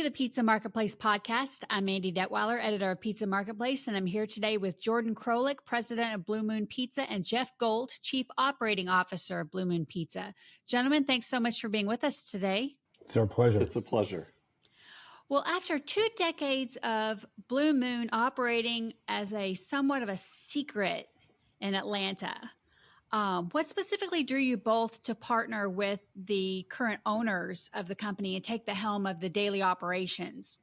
the Pizza Marketplace podcast. I'm Mandy Detwiler, editor of Pizza Marketplace, and I'm here today with Jordan Krolick, president of Blue Moon Pizza, and Jeff Goldt, chief operating officer of Blue Moon Pizza. Gentlemen, thanks so much for being with us today. It's our pleasure. It's a pleasure. Well, after 2 decades of Blue Moon operating as a somewhat of a secret in Atlanta, what specifically drew you both to partner with the current owners of the company and take the helm of the daily operations?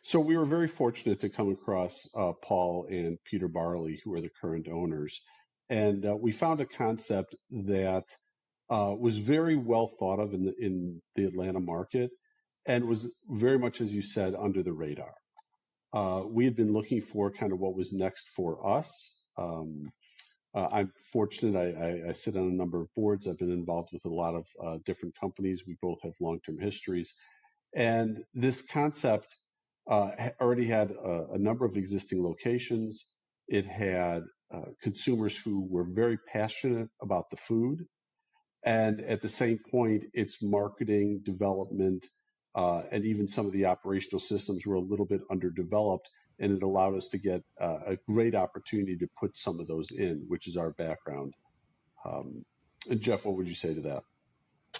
So we were very fortunate to come across Paul and Peter Barley, who are the current owners. And we found a concept that was very well thought of in the Atlanta market and was very much, as you said, under the radar. We had been looking for kind of what was next for us. I'm fortunate. I sit on a number of boards. I've been involved with a lot of different companies. We both have long-term histories. And this concept already had a number of existing locations. It had consumers who were very passionate about the food. And at the same point, its marketing, development, and even some of the operational systems were a little bit underdeveloped. And it allowed us to get a great opportunity to put some of those in, which is our background. And Jeff, what would you say to that?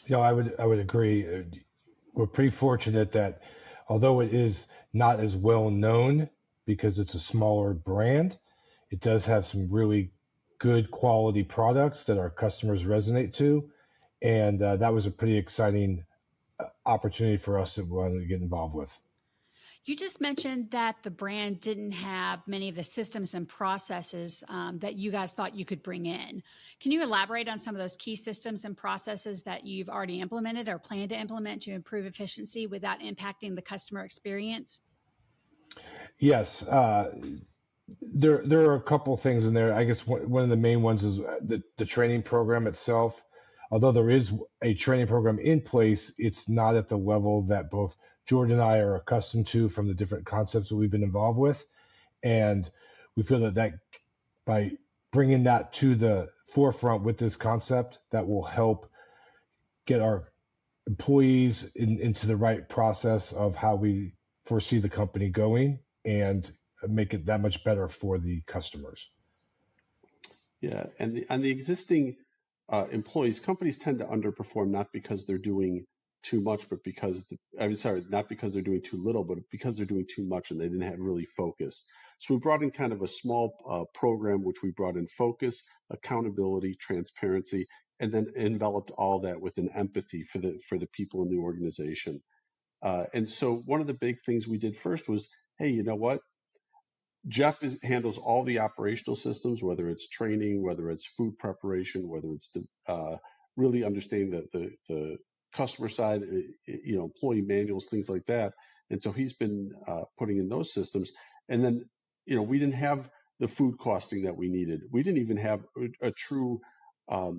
Yeah, I would agree. We're pretty fortunate that although it is not as well known because it's a smaller brand, it does have some really good quality products that our customers resonate to. And that was a pretty exciting opportunity for us to want to get involved with. You just mentioned that the brand didn't have many of the systems and processes that you guys thought you could bring in. Can you elaborate on some of those key systems and processes that you've already implemented or plan to implement to improve efficiency without impacting the customer experience? Yes. There are a couple of things in there. I guess one of the main ones is the training program itself. Although there is a training program in place, it's not at the level that both Jordan and I are accustomed to from the different concepts that we've been involved with. And we feel that by bringing that to the forefront with this concept, that will help get our employees into the right process of how we foresee the company going and make it that much better for the customers. Yeah, and on the existing employees, companies tend to underperform not because they're doing too much, but not because they're doing too little, but because they're doing too much and they didn't have really focus. So we brought in kind of a small program, which we brought in focus, accountability, transparency, and then enveloped all that with an empathy for the people in the organization. And so one of the big things we did first was, hey, you know what? Jeff handles all the operational systems, whether it's training, whether it's food preparation, whether it's really understanding the customer side, employee manuals, things like that. And so he's been putting in those systems. And then, we didn't have the food costing that we needed. We didn't even have a true a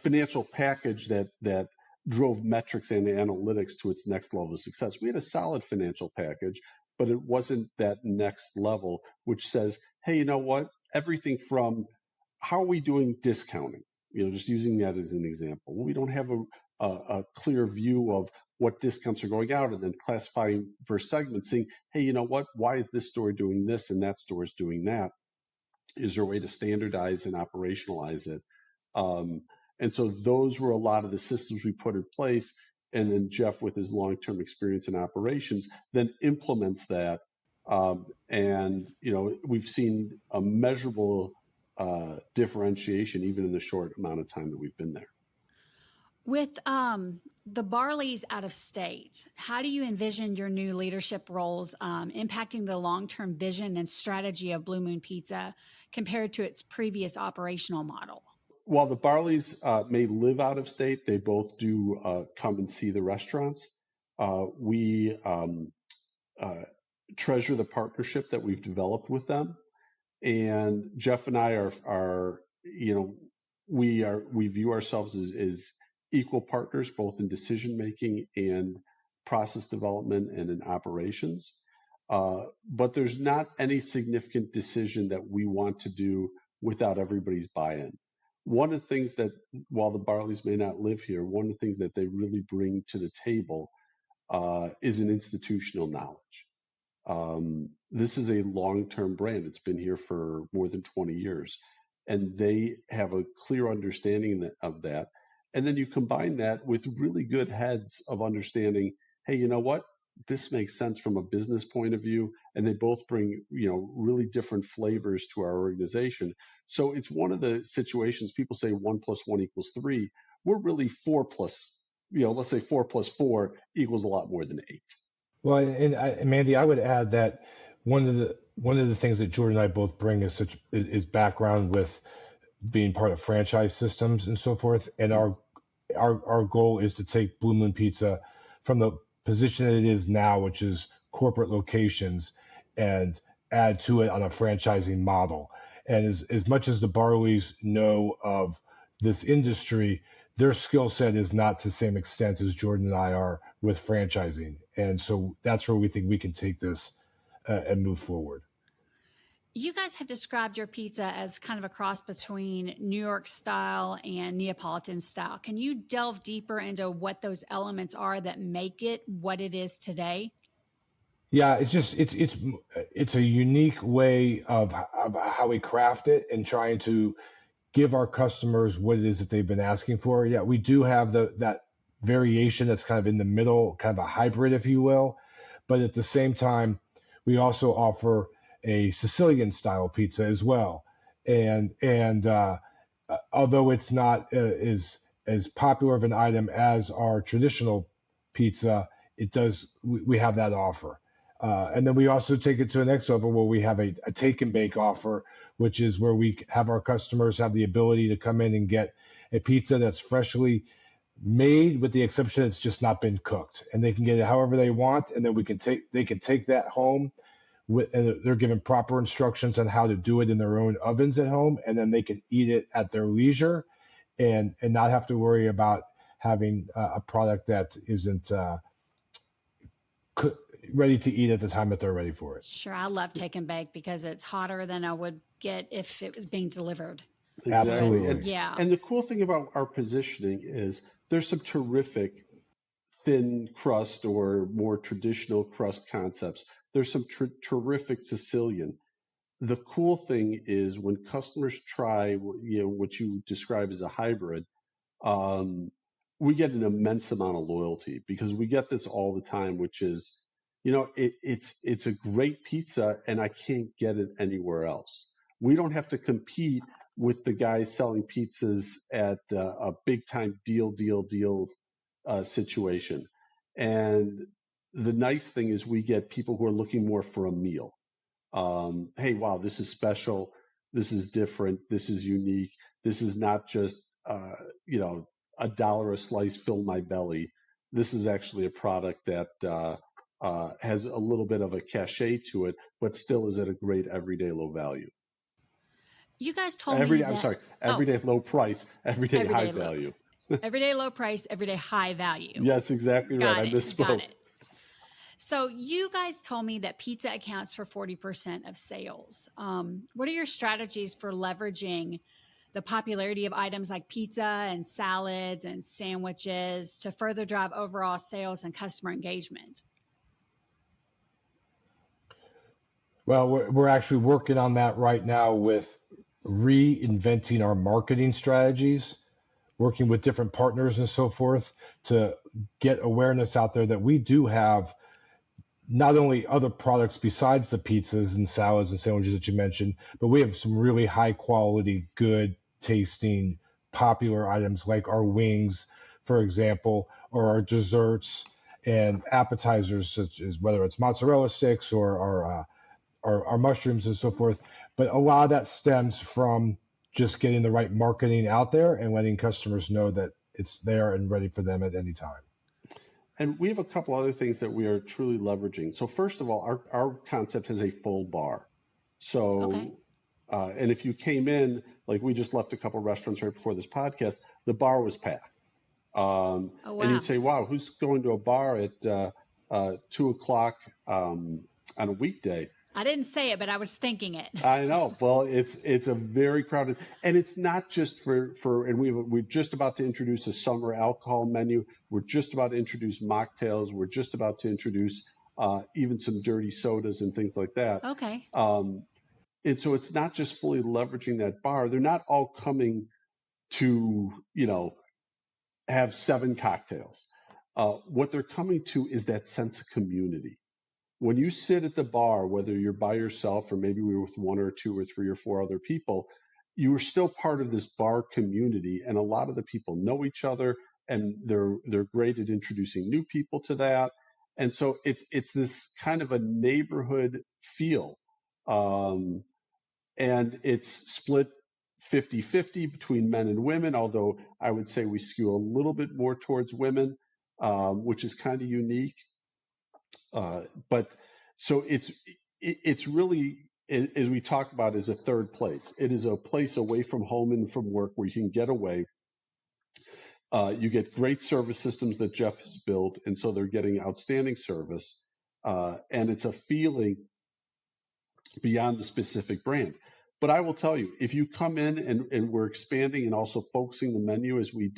financial package that drove metrics and analytics to its next level of success. We had a solid financial package, but it wasn't that next level, which says, hey, you know what? Everything from how are we doing discounting? Just using that as an example. We don't have a clear view of what discounts are going out and then classifying per segment, saying, hey, you know what? Why is this store doing this and that store is doing that? Is there a way to standardize and operationalize it? And so those were a lot of the systems we put in place. And then Jeff, with his long-term experience in operations, then implements that. And we've seen a measurable differentiation even in the short amount of time that we've been there. With the Barleys out of state, how do you envision your new leadership roles impacting the long-term vision and strategy of Blue Moon Pizza compared to its previous operational model? While the Barleys may live out of state, they both do come and see the restaurants. We treasure the partnership that we've developed with them. And Jeff and I we view ourselves as equal partners, both in decision making and process development and in operations. But there's not any significant decision that we want to do without everybody's buy-in. One of the things that, while the Barleys may not live here, one of the things that they really bring to the table is an institutional knowledge. This is a long-term brand. It's been here for more than 20 years, and they have a clear understanding of that. And then you combine that with really good heads of understanding, hey, you know what? This makes sense from a business point of view, and they both bring, really different flavors to our organization. So it's one of the situations people say 1+1 =3. We're really 4+, let's say 4+4 = a lot more than 8. Well, and Mandy, I would add that one of the things that Jordan and I both bring is background with being part of franchise systems and so forth. And our goal is to take Blue Moon Pizza from the position that it is now, which is corporate locations, and add to it on a franchising model. And as much as the Barleys know of this industry, their skill set is not to the same extent as Jordan and I are with franchising. And so that's where we think we can take this and move forward. You guys have described your pizza as kind of a cross between New York style and Neapolitan style. Can you delve deeper into what those elements are that make it what it is today? Yeah, it's a unique way of how we craft it and trying to give our customers what it is that they've been asking for. Yeah, we do have that variation that's kind of in the middle, kind of a hybrid, if you will. But at the same time, we also offer a Sicilian style pizza as well. And although it's not as popular of an item as our traditional pizza, we have that offer. And then we also take it to the next level where we have a take and bake offer, which is where we have our customers have the ability to come in and get a pizza that's freshly made, with the exception it's just not been cooked, and they can get it however they want, and then they can take that home and they're given proper instructions on how to do it in their own ovens at home, and then they can eat it at their leisure and not have to worry about having a product that isn't ready to eat at the time that they're ready for it. Sure. I love take and bake because it's hotter than I would get if it was being delivered. Exactly. Absolutely. Yeah. And the cool thing about our positioning is there's some terrific thin crust or more traditional crust concepts. There's some terrific Sicilian. The cool thing is when customers try, what you describe as a hybrid, um, we get an immense amount of loyalty because we get this all the time, which is, it's a great pizza and I can't get it anywhere else. We don't have to compete with the guys selling pizzas at a big time deal situation. And the nice thing is we get people who are looking more for a meal. Hey, wow, this is special. This is different. This is unique. This is not just, $1 a slice, fill my belly. This is actually a product that has a little bit of a cachet to it, but still is at a great everyday low value. You guys told me that. I'm sorry, everyday low price, everyday high value. Everyday low price, everyday high value. Yes, exactly right. I misspoke. Got it. So you guys told me that pizza accounts for 40% of sales. What are your strategies for leveraging the popularity of items like pizza and salads and sandwiches to further drive overall sales and customer engagement? Well, we're actually working on that right now with reinventing our marketing strategies, working with different partners and so forth to get awareness out there that we do have not only other products besides the pizzas and salads and sandwiches that you mentioned, but we have some really high quality, good tasting, popular items like our wings, for example, or our desserts and appetizers, such as whether it's mozzarella sticks or our mushrooms and so forth. But a lot of that stems from just getting the right marketing out there and letting customers know that it's there and ready for them at any time. And we have a couple other things that we are truly leveraging. So first of all, our concept has a full bar. So, Okay. And if you came in, like we just left a couple restaurants right before this podcast, the bar was packed. Oh, wow. And you'd say, wow, who's going to a bar at 2 o'clock on a weekday? I didn't say it, but I was thinking it. I know. Well, it's a very crowded, and it's not just and we're just about to introduce a summer alcohol menu. We're just about to introduce mocktails. We're just about to introduce even some dirty sodas and things like that. Okay. And so it's not just fully leveraging that bar. They're not all coming to have 7 cocktails. What they're coming to is that sense of community. When you sit at the bar, whether you're by yourself or maybe we're with 1 or 2 or 3 or 4 other people, you are still part of this bar community, and a lot of the people know each other, and they're great at introducing new people to that. And so it's this kind of a neighborhood feel, and it's split 50-50 between men and women, although I would say we skew a little bit more towards women, which is kind of unique. But so it's really, as we talk about, is a third place. It is a place away from home and from work where you can get away. You get great service systems that Jeff has built, and so they're getting outstanding service. And it's a feeling beyond the specific brand. But I will tell you, if you come in and we're expanding and also focusing the menu as we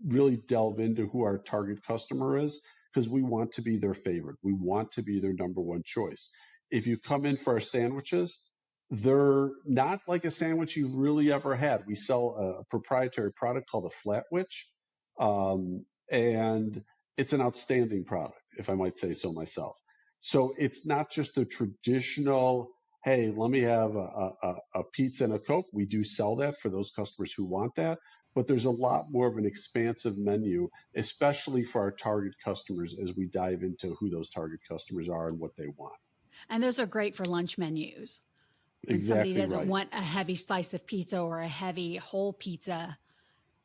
really delve into who our target customer is, because we want to be their favorite. We want to be their number one choice. If you come in for our sandwiches, they're not like a sandwich you've really ever had. We sell a proprietary product called a Flatwitch, and it's an outstanding product, if I might say so myself. So it's not just the traditional, hey, let me have a pizza and a Coke. We do sell that for those customers who want that, but there's a lot more of an expansive menu, especially for our target customers as we dive into who those target customers are and what they want. And those are great for lunch menus. When somebody Exactly doesn't right. want a heavy slice of pizza or a heavy whole pizza,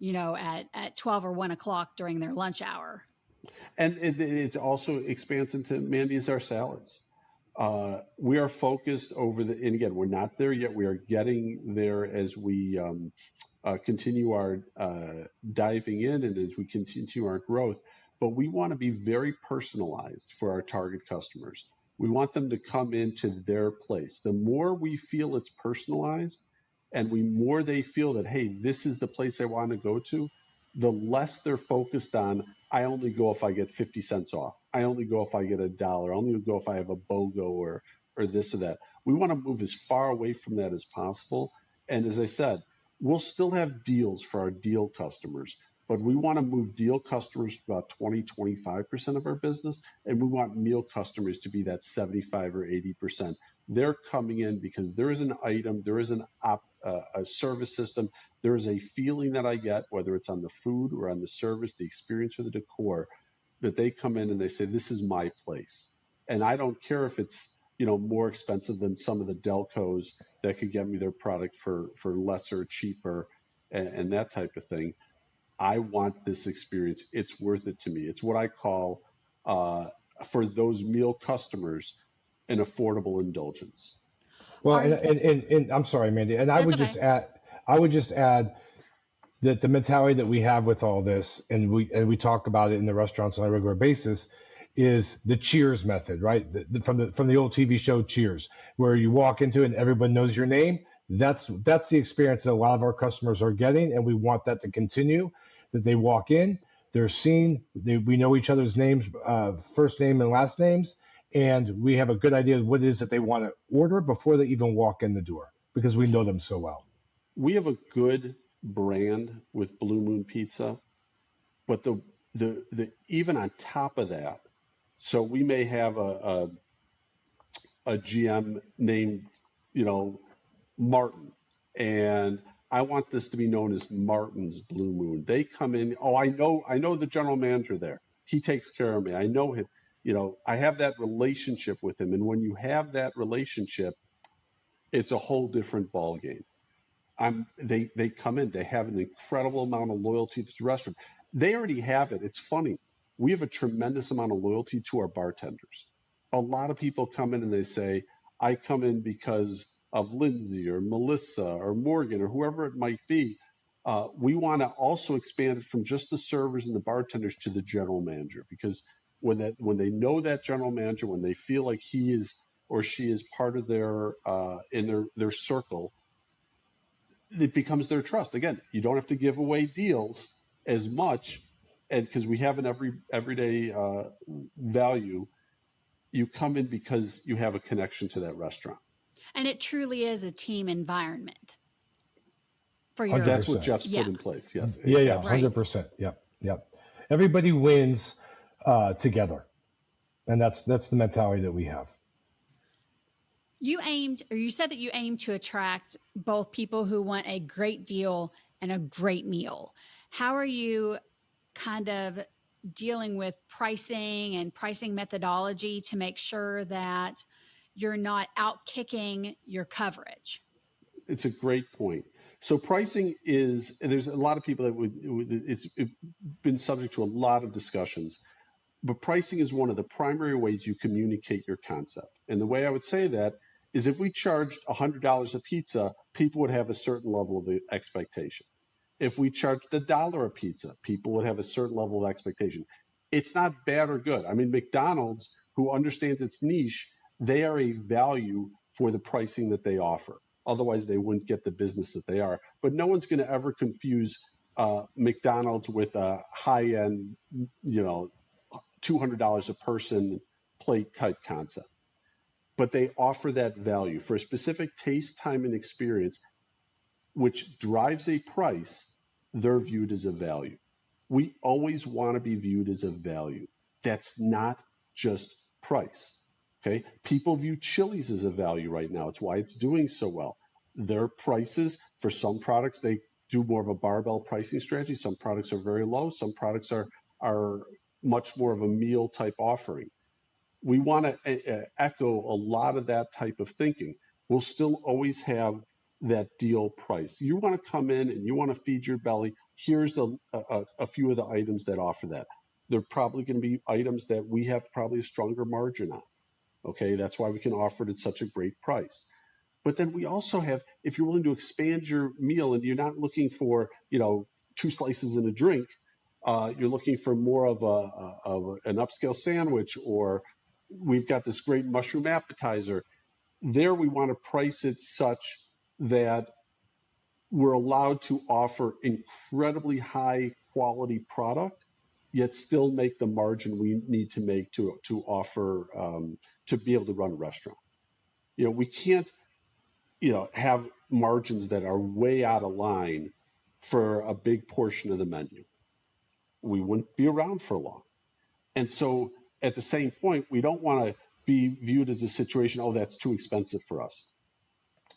at 12 or 1 o'clock during their lunch hour. And it also expands into, Mandy's, our salads. We are focused and again, we're not there yet. We are getting there as we continue our diving in and as we continue our growth. But we want to be very personalized for our target customers. We want them to come into their place. The more we feel it's personalized, and more they feel that, hey, this is the place I want to go to, the less they're focused on, I only go if I get 50 cents off. I only go if I get $1. I only go if I have a BOGO or this or that. We want to move as far away from that as possible. And as I said, we'll still have deals for our deal customers, but we want to move deal customers to about 20-25% of our business, and we want meal customers to be that 75 or 80%. They're coming in because there is an item, there is a service system, there is a feeling that I get, whether it's on the food or on the service, the experience or the decor, that they come in and they say, this is my place. And I don't care if it's more expensive than some of the Delcos that could get me their product for lesser, cheaper, and that type of thing. I want this experience. It's worth it to me. It's what I call, for those meal customers, an affordable indulgence. Well, Are and I'm sorry, Mandy, and That's okay. I would just add that the mentality that we have with all this, and we talk about it in the restaurants on a regular basis, is the Cheers method, right? From the old TV show Cheers, where you walk into it and everyone knows your name. That's the experience that a lot of our customers are getting, and we want that to continue. That they walk in, they're seen, we know each other's names, first name and last names, and we have a good idea of what it is that they want to order before they even walk in the door because we know them so well. We have a good brand with Blue Moon Pizza, but the even on top of that, so we may have a GM named, Martin, and I want this to be known as Martin's Blue Moon. They come in, oh, I know the general manager there. He takes care of me. I know him. I have that relationship with him, and when you have that relationship, it's a whole different ball game. They come in, they have an incredible amount of loyalty to the restaurant. They already have it. It's funny. We have a tremendous amount of loyalty to our bartenders. A lot of people come in and they say, I come in because of Lindsay or Melissa or Morgan or whoever it might be. We want to also expand it from just the servers and the bartenders to the general manager, because when they know that general manager, when they feel like he is or she is part of their in their circle, it becomes their trust. Again, you don't have to give away deals as much, and because we have an everyday value, you come in because you have a connection to that restaurant. And it truly is a team environment for your, That's what 100%. Jeff's yeah, put in place. Yes, Yeah, yeah, absolutely. right. 100%. Yep, yep. Everybody wins together, and that's the mentality that we have. You said that you aim to attract both people who want a great deal and a great meal. How are you kind of dealing with pricing and pricing methodology to make sure that you're not outkicking your coverage? It's a great point. So pricing is, and there's a lot of people that it's been subject to a lot of discussions, but pricing is one of the primary ways you communicate your concept. And the way I would say that is if we charged $100 a pizza, people would have a certain level of expectation. If we charged $1 a pizza, people would have a certain level of expectation. It's not bad or good. I mean, McDonald's, who understands its niche, they are a value for the pricing that they offer. Otherwise, they wouldn't get the business that they are. But no one's going to ever confuse McDonald's with a high-end, $200 a person plate type concept. But they offer that value for a specific taste, time, and experience, which drives a price. They're viewed as a value. We always want to be viewed as a value. That's not just price. Okay. People view Chili's as a value right now. It's why it's doing so well. Their prices for some products, they do more of a barbell pricing strategy. Some products are very low. Some products are much more of a meal type offering. We want to echo a lot of that type of thinking. We'll still always have that deal price. You want to come in and you want to feed your belly. Here's a few of the items that offer that. They're probably going to be items that we have probably a stronger margin on. Okay, that's why we can offer it at such a great price. But then we also have, if you're willing to expand your meal and you're not looking for, 2 slices and a drink, you're looking for more of an upscale sandwich, or we've got this great mushroom appetizer. There we want to price it such that we're allowed to offer incredibly high quality product, yet still make the margin we need to make to offer to be able to run a restaurant. We can't have margins that are way out of line for a big portion of the menu. We wouldn't be around for long. And so at the same point, we don't want to be viewed as a situation, oh, that's too expensive for us.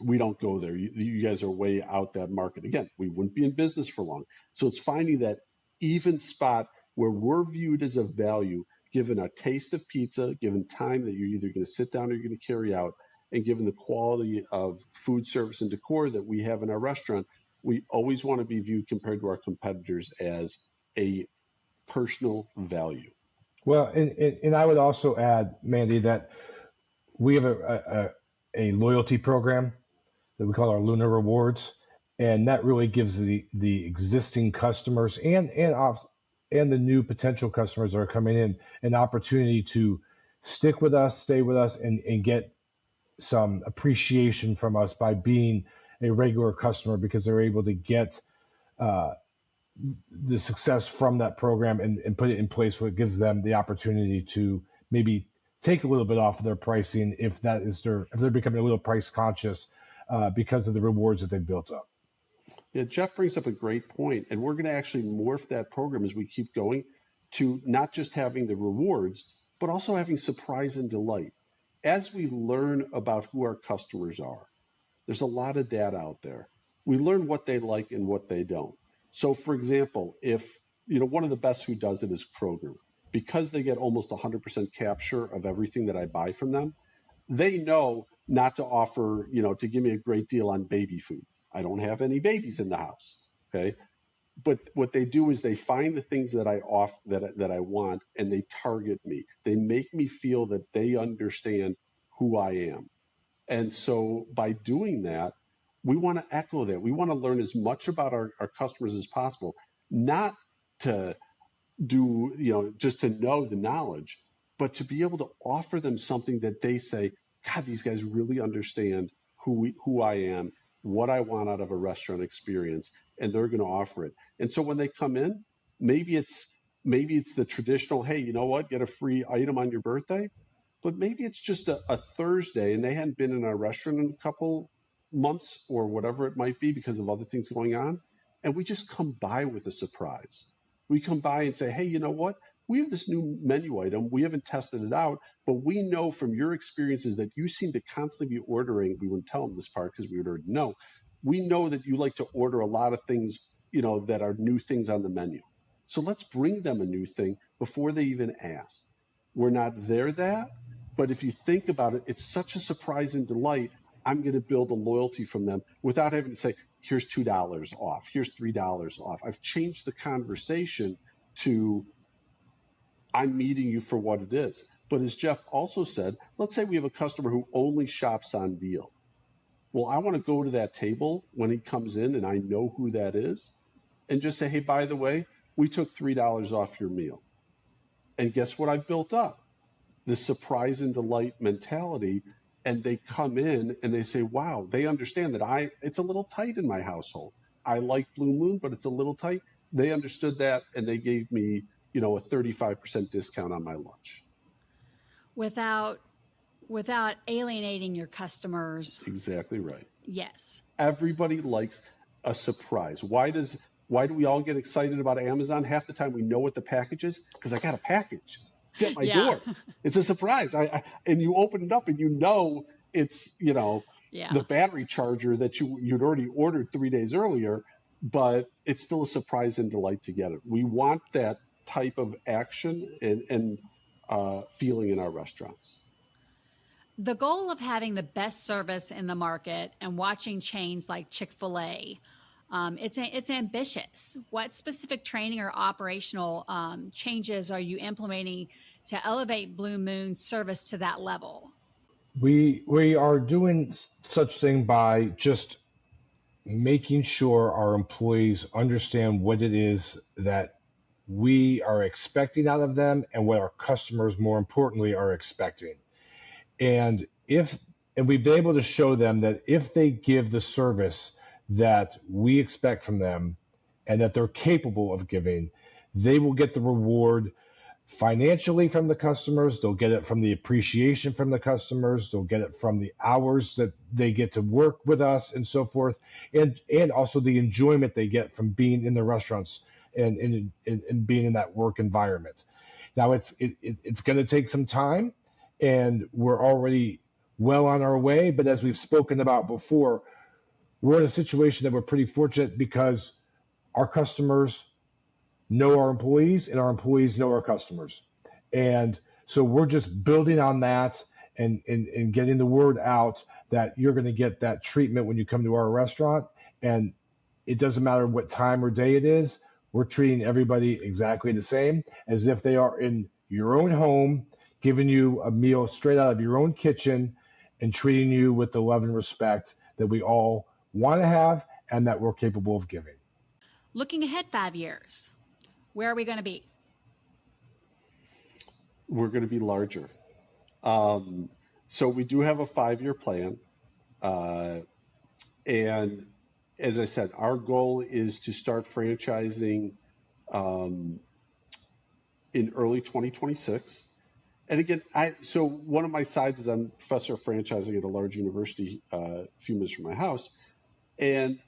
We don't go there. You guys are way out that market. Again, we wouldn't be in business for long. So it's finding that even spot where we're viewed as a value, given a taste of pizza, given time that you're either going to sit down or you're going to carry out, and given the quality of food service and decor that we have in our restaurant, we always want to be viewed compared to our competitors as a personal value. Well, and I would also add, Mandy, that we have a loyalty program that we call our Luna Rewards, and that really gives the existing customers and the new potential customers that are coming in an opportunity to stick with us, stay with us, and get some appreciation from us by being a regular customer, because they're able to get uh, the success from that program and put it in place where it gives them the opportunity to maybe take a little bit off of their pricing if they're becoming a little price conscious because of the rewards that they've built up. Yeah, Jeff brings up a great point, and we're going to actually morph that program as we keep going to not just having the rewards, but also having surprise and delight. As we learn about who our customers are, there's a lot of data out there. We learn what they like and what they don't. So, for example, if one of the best who does it is Kroger, because they get almost 100% capture of everything that I buy from them, they know not to offer, to give me a great deal on baby food. I don't have any babies in the house. Okay. But what they do is they find the things that I want, and they target me. They make me feel that they understand who I am. And so by doing that, we want to echo that. We want to learn as much about our customers as possible, not to do, just to know the knowledge, but to be able to offer them something that they say, God, these guys really understand who I am, what I want out of a restaurant experience, and they're going to offer it. And so when they come in, maybe it's the traditional, hey, you know what, get a free item on your birthday, but maybe it's just a Thursday and they hadn't been in our restaurant in a couple months or whatever it might be because of other things going on. And we just come by with a surprise. We come by and say, hey, you know what? We have this new menu item. We haven't tested it out, but we know from your experiences that you seem to constantly be ordering. We wouldn't tell them this part because we would already know. We know that you like to order a lot of things, that are new things on the menu. So let's bring them a new thing before they even ask. We're not there that, but if you think about it, it's such a surprise and delight. I'm going to build a loyalty from them without having to say, here's $2 off, here's $3 off. I've changed the conversation to, I'm meeting you for what it is. But as Jeff also said, let's say we have a customer who only shops on deal. Well, I want to go to that table when he comes in and I know who that is and just say, hey, by the way, we took $3 off your meal. And guess what I've built up? This surprise and delight mentality. And they come in and they say, wow, they understand that it's a little tight in my household. I like Blue Moon, but it's a little tight. They understood that and they gave me, a 35% discount on my lunch. Without alienating your customers. Exactly right. Yes. Everybody likes a surprise. Why do we all get excited about Amazon? Half the time we know what the package is because I got a package. It's at my door. It's a surprise. And you open it up and it's, the battery charger that you'd already ordered 3 days earlier, but it's still a surprise and delight to get it. We want that type of action and feeling in our restaurants. The goal of having the best service in the market and watching chains like Chick-fil-A, it's ambitious. What specific training or operational changes are you implementing to elevate Blue Moon's service to that level? We are doing such thing by just making sure our employees understand what it is that we are expecting out of them and what our customers, more importantly, are expecting. And we've been able to show them that if they give the service that we expect from them and that they're capable of giving, they will get the reward financially from the customers. They'll get it from the appreciation from the customers. They'll get it from the hours that they get to work with us and so forth. And also the enjoyment they get from being in the restaurants and being in that work environment. Now it's going to take some time, and we're already well on our way. But as we've spoken about before, we're in a situation that we're pretty fortunate because our customers know our employees and our employees know our customers. And so we're just building on that and getting the word out that you're going to get that treatment when you come to our restaurant. And it doesn't matter what time or day it is. We're treating everybody exactly the same as if they are in your own home, giving you a meal straight out of your own kitchen and treating you with the love and respect that we all want to have and that we're capable of giving. Looking ahead 5 years, where are we going to be? We're going to be larger. So we do have a 5-year plan. And as I said, our goal is to start franchising in early 2026. And again, so one of my sides is I'm professor of franchising at a large university a few minutes from my house. And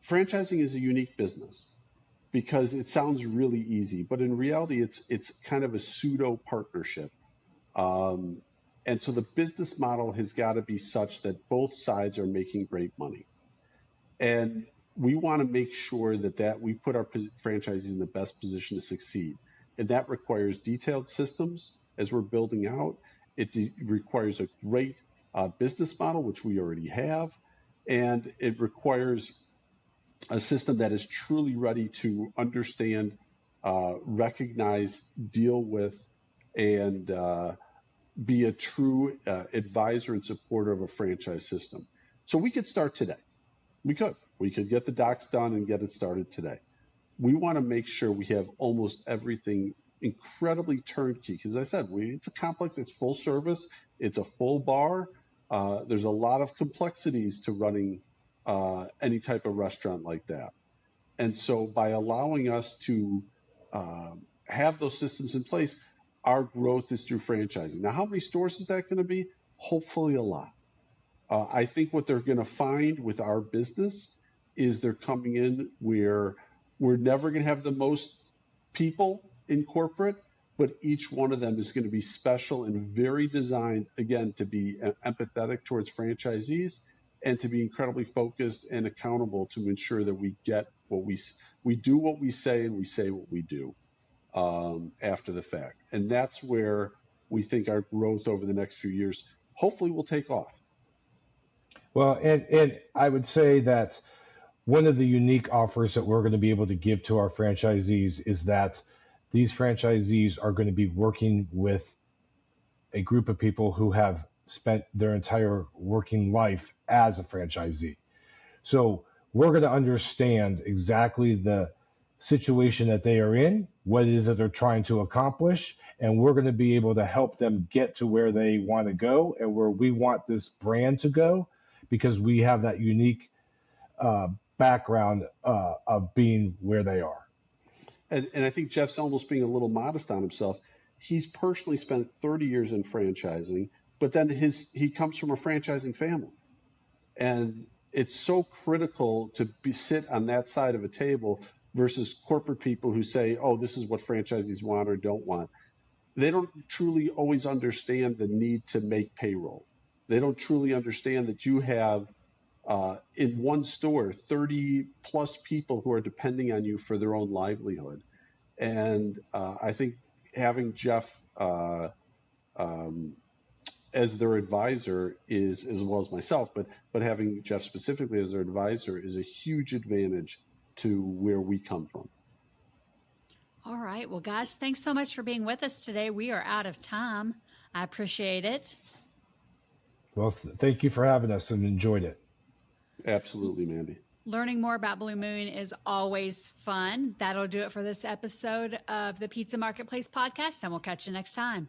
franchising is a unique business because it sounds really easy, but in reality, it's kind of a pseudo-partnership. And so the business model has got to be such that both sides are making great money. And we want to make sure that we put our franchisees in the best position to succeed. And that requires detailed systems as we're building out. It requires a great business model, which we already have. And it requires a system that is truly ready to understand, recognize, deal with, and be a true advisor and supporter of a franchise system. So we could start today. We could get the docs done and get it started today. We want to make sure we have almost everything incredibly turnkey. Because as I said, it's a complex, it's full service, it's a full bar. There's a lot of complexities to running any type of restaurant like that. And so by allowing us to have those systems in place, our growth is through franchising. Now, how many stores is that going to be? Hopefully a lot. I think what they're going to find with our business is they're coming in where we're never going to have the most people in corporate, but each one of them is going to be special and very designed, again, to be empathetic towards franchisees and to be incredibly focused and accountable to ensure that we get what we do what we say and we say what we do after the fact. And that's where we think our growth over the next few years hopefully will take off. Well, and I would say that one of the unique offers that we're going to be able to give to our franchisees is that these franchisees are going to be working with a group of people who have spent their entire working life as a franchisee. So we're going to understand exactly the situation that they are in, what it is that they're trying to accomplish, and we're going to be able to help them get to where they want to go and where we want this brand to go, because we have that unique background of being where they are. And I think Jeff's almost being a little modest on himself. He's personally spent 30 years in franchising, but then he comes from a franchising family. And it's so critical to sit on that side of a table versus corporate people who say, oh, this is what franchisees want or don't want. They don't truly always understand the need to make payroll. They don't truly understand that you have in one store 30 plus people who are depending on you for their own livelihood. And I think having Jeff as their advisor is, as well as myself, but having Jeff specifically as their advisor is a huge advantage to where we come from. All right. Well, guys, thanks so much for being with us today. We are out of time. I appreciate it. Well, thank you for having us and enjoyed it. Absolutely, Mandy. Learning more about Blue Moon is always fun. That'll do it for this episode of the Pizza Marketplace podcast, and we'll catch you next time.